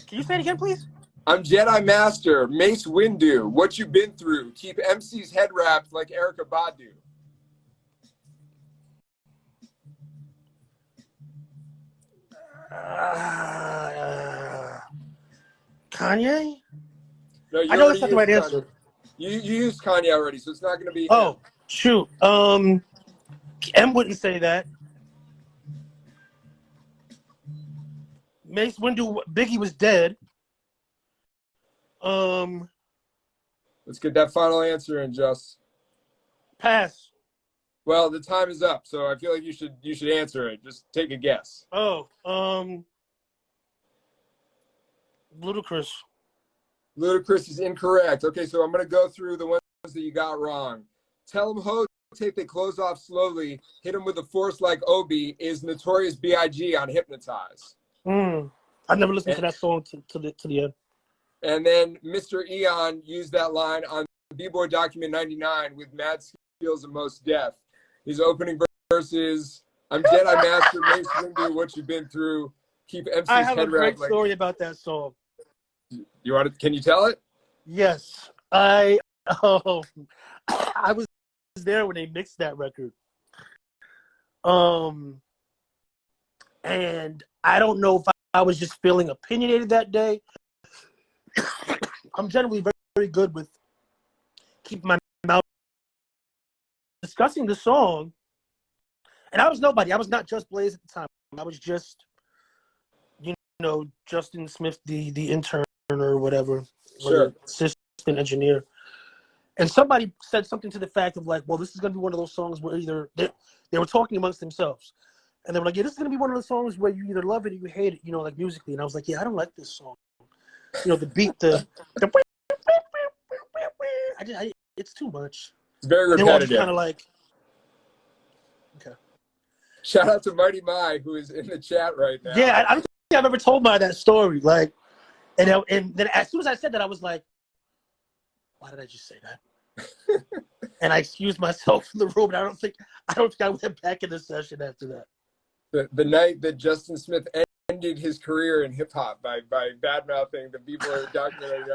[SPEAKER 2] you say it again, please?
[SPEAKER 1] I'm Jedi Master, Mace Windu. What you been through? Keep MC's head wrapped like Erykah Badu.
[SPEAKER 2] Kanye?
[SPEAKER 1] No,
[SPEAKER 2] I know that's not the right answer.
[SPEAKER 1] You used Kanye already, so it's not going to be.
[SPEAKER 2] Oh, shoot. M wouldn't say that. Mace Windu, Biggie was dead.
[SPEAKER 1] Let's get that final answer in, Just.
[SPEAKER 2] Pass.
[SPEAKER 1] Well, the time is up, so I feel like you should answer it. Just take a guess.
[SPEAKER 2] Oh, Ludacris.
[SPEAKER 1] Ludacris is incorrect. Okay, so I'm going to go through the ones that you got wrong. Tell 'em ho, take they clothes off slowly, hit 'em with a force like Obi is Notorious B.I.G. on Hypnotize.
[SPEAKER 2] I never listened to that song to the end.
[SPEAKER 1] And then Mr. Eon used that line on B-Boy Document 99 with Mad Skills and Most Def. His opening verse is, I'm Jedi Master, Mace Windu, what you been through. Keep MC's
[SPEAKER 2] I have a
[SPEAKER 1] head
[SPEAKER 2] great
[SPEAKER 1] wrapped
[SPEAKER 2] story about that song.
[SPEAKER 1] You want to? Can you tell it?
[SPEAKER 2] Yes, I was there when they mixed that record. And I don't know if I was just feeling opinionated that day. I'm generally very, very good with keeping my mouth discussing the song. And I was nobody. I was not Just Blaze at the time. I was just, Justin Smith, the intern or whatever,
[SPEAKER 1] Sure.
[SPEAKER 2] assistant engineer. And somebody said something to the fact of like, well, this is going to be one of those songs where either they were talking amongst themselves. And they were like, yeah, this is going to be one of the songs where you either love it or you hate it, like musically. And I was like, yeah, I don't like this song. The beat, it's too much.
[SPEAKER 1] It's very
[SPEAKER 2] repetitive. They were just
[SPEAKER 1] repetitive.
[SPEAKER 2] kind of like, okay.
[SPEAKER 1] Shout out to Mighty Mai, who is in the chat right now.
[SPEAKER 2] Yeah, I don't think I've ever told Mai that story. Like, and then as soon as I said that, I was like, why did I just say that? And I excused myself from the room. And I don't think I went back in the session after that.
[SPEAKER 1] The night that Justin Smith ended his career in hip hop by bad-mouthing the B-Boy documentary.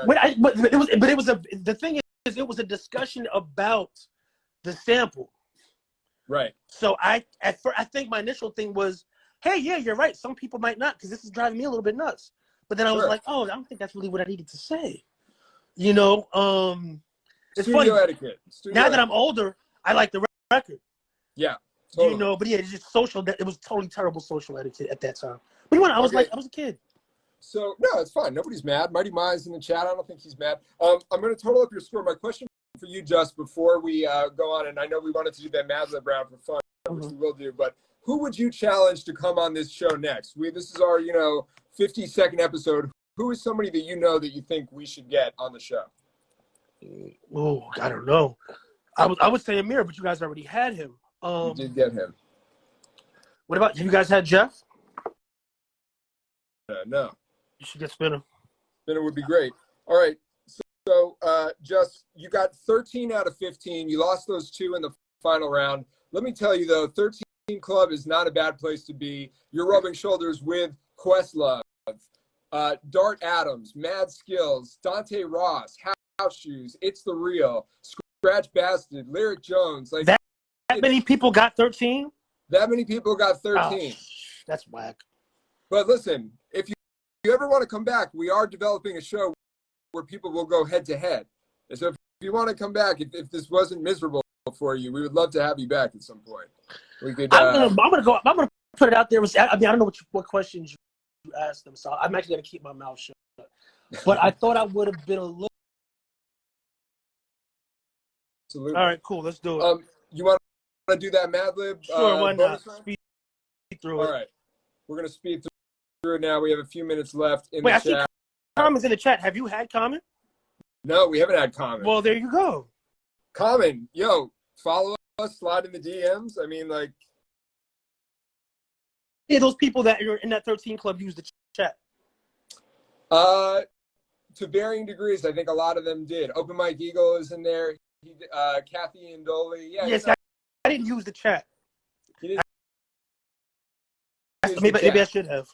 [SPEAKER 2] The thing is, it was a discussion about the sample.
[SPEAKER 1] Right.
[SPEAKER 2] So I think my initial thing was, hey, yeah, you're right. Some people might not, because this is driving me a little bit nuts. But then I was like, oh, I don't think that's really what I needed to say. It's
[SPEAKER 1] Studio
[SPEAKER 2] funny.
[SPEAKER 1] etiquette.
[SPEAKER 2] Now that I'm older, I like the record.
[SPEAKER 1] Yeah. Totally.
[SPEAKER 2] But yeah, it's just social. It was totally terrible social etiquette at that time. But I was a kid.
[SPEAKER 1] So no, it's fine. Nobody's mad. Mighty Mai's in the chat. I don't think he's mad. I'm going to total up your score. My question for you, Just, before we go on, and I know we wanted to do that Madlib round for fun, which we will do, but who would you challenge to come on this show next? This is our 50-second episode. Who is somebody that that you think we should get on the show?
[SPEAKER 2] Oh, I don't know. I would say Amir, but you guys already had him.
[SPEAKER 1] You did get him.
[SPEAKER 2] What about you guys? Had Jeff?
[SPEAKER 1] No.
[SPEAKER 2] You should get Spinner.
[SPEAKER 1] Spinner would be great. All right. So Just, you got 13 out of 15. You lost those 2 in the final round. Let me tell you, though, 13 Club is not a bad place to be. You're rubbing shoulders with Questlove, Dart Adams, Mad Skills, Dante Ross, House Shoes, It's the Real, Scratch Bastard, Lyric Jones. Like
[SPEAKER 2] that many people got 13?
[SPEAKER 1] That many people got 13.
[SPEAKER 2] Oh, that's whack.
[SPEAKER 1] But listen, if you ever want to come back, we are developing a show where people will go head to head. And so if you want to come back, if this wasn't miserable for you, we would love to have you back at some point. We could.
[SPEAKER 2] I'm gonna put it out there. I don't know what questions you asked them, so I'm actually gonna keep my mouth shut. But I thought I would have been a little.
[SPEAKER 1] Absolutely.
[SPEAKER 2] All right, cool. Let's do it.
[SPEAKER 1] You want to do that Madlib?
[SPEAKER 2] Sure, why not? Speed through it.
[SPEAKER 1] All right, we're gonna speed through it now. We have a few minutes left in the chat.
[SPEAKER 2] I see comments in the chat. Have you had Common?
[SPEAKER 1] No, we haven't had Common.
[SPEAKER 2] Well, there you go.
[SPEAKER 1] Common, follow us, slide in the DMs. I mean, like,
[SPEAKER 2] yeah, those people that are in that 13 Club use the chat.
[SPEAKER 1] To varying degrees, I think a lot of them did. Open Mike Eagle is in there. Kathy and Dolly. Yeah.
[SPEAKER 2] Yes, I didn't use the chat. Maybe I should have.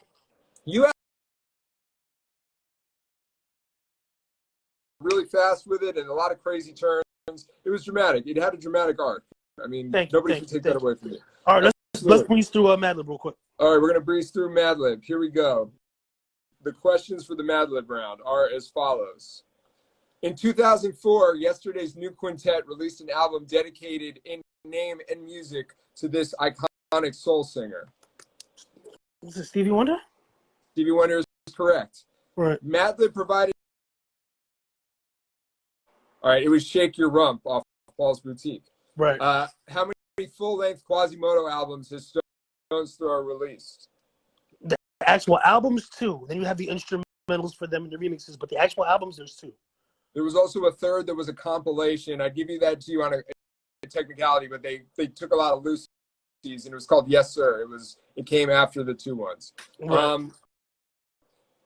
[SPEAKER 1] You have really fast with it and a lot of crazy turns. It was dramatic. It had a dramatic arc. I mean, nobody can take that away from you.
[SPEAKER 2] All right, let's breeze through Madlib real quick.
[SPEAKER 1] All right, we're going to breeze through Madlib. Here we go. The questions for the Madlib round are as follows. In 2004, Yesterday's New Quintet released an album dedicated in name and music to this iconic soul singer.
[SPEAKER 2] Was it Stevie Wonder?
[SPEAKER 1] Stevie Wonder is correct.
[SPEAKER 2] Right.
[SPEAKER 1] Madlib provided. All right, it was "Shake Your Rump" off Paul's Boutique.
[SPEAKER 2] Right.
[SPEAKER 1] How many full-length Quasimodo albums has Stone's Throw released?
[SPEAKER 2] The actual albums, 2. Then you have the instrumentals for them and the remixes, but the actual albums, there's 2.
[SPEAKER 1] There was also a third that was a compilation. I'd give you that to you on a technicality, but they took a lot of loose and it was called Yes Sir. It came after the 2 ones.
[SPEAKER 2] Right.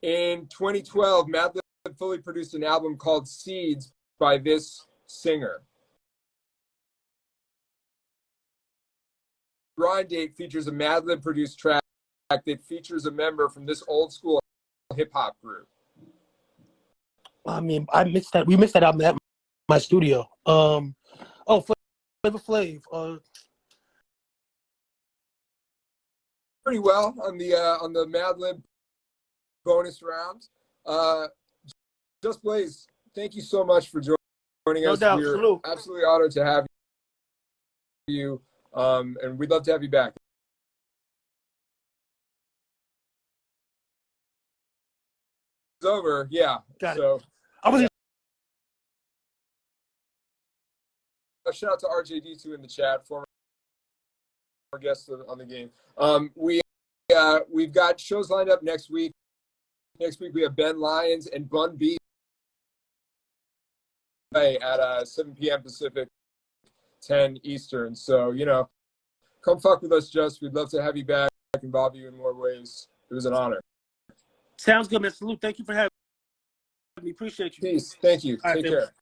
[SPEAKER 1] In 2012, Madlib fully produced an album called Seeds by this singer. Grind Date features a Madlib produced track that features a member from this old school hip hop group.
[SPEAKER 2] I mean, we mixed that album at my studio. Flavor Flav.
[SPEAKER 1] Pretty well on the Madlib bonus round. Just Blaze, thank you so much for joining us.
[SPEAKER 2] No doubt.
[SPEAKER 1] We're
[SPEAKER 2] Salute.
[SPEAKER 1] absolutely honored to have you, and we'd love to have you back. It's over, yeah.
[SPEAKER 2] Got
[SPEAKER 1] so
[SPEAKER 2] it. I was.
[SPEAKER 1] A shout out to RJD2 in the chat, former guest on the game. We've got shows lined up next week. Next week we have Ben Lyons and Bun B at 7 p.m. Pacific, 10 Eastern. So, come fuck with us, Just. We'd love to have you back, involve you in more ways. It was an honor.
[SPEAKER 2] Sounds good, man. Salute. Thank you for having me. Appreciate you.
[SPEAKER 1] Peace. Thank you. Take care.